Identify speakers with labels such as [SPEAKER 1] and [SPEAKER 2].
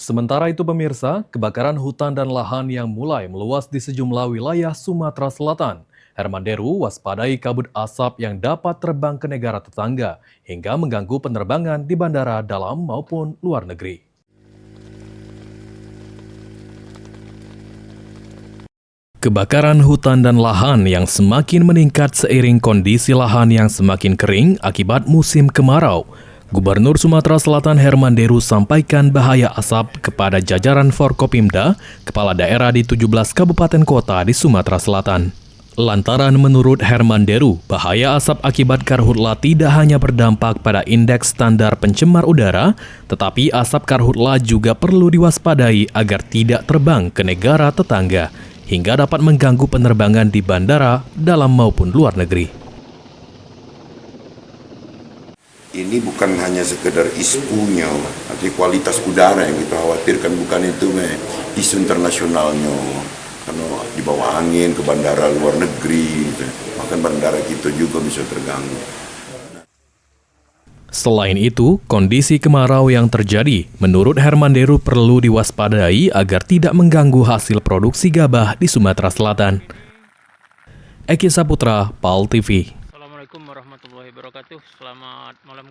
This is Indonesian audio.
[SPEAKER 1] Sementara itu pemirsa, kebakaran hutan dan lahan yang mulai meluas di sejumlah wilayah Sumatera Selatan. Herman Deru waspadai kabut asap yang dapat terbang ke negara tetangga hingga mengganggu penerbangan di bandara dalam maupun luar negeri. Kebakaran hutan dan lahan yang semakin meningkat seiring kondisi lahan yang semakin kering akibat musim kemarau. Gubernur Sumatera Selatan Herman Deru sampaikan bahaya asap kepada jajaran Forkopimda, kepala daerah di 17 kabupaten kota di Sumatera Selatan. Lantaran menurut Herman Deru, bahaya asap akibat karhutla tidak hanya berdampak pada indeks standar pencemar udara, tetapi asap karhutla juga perlu diwaspadai agar tidak terbang ke negara tetangga, hingga dapat mengganggu penerbangan di bandara dalam maupun luar negeri.
[SPEAKER 2] Ini bukan hanya sekedar ispunya, tapi kualitas udara yang kita khawatirkan bukan itu, isu internasionalnya. Karena dibawa angin ke bandara luar negeri, bahkan bandara kita juga bisa terganggu.
[SPEAKER 1] Selain itu, kondisi kemarau yang terjadi menurut Herman Deru perlu diwaspadai agar tidak mengganggu hasil produksi gabah di Sumatera Selatan. Eki Saputra, PAL TV.
[SPEAKER 3] Assalamualaikum warahmatullahi wabarakatuh. Selamat malam.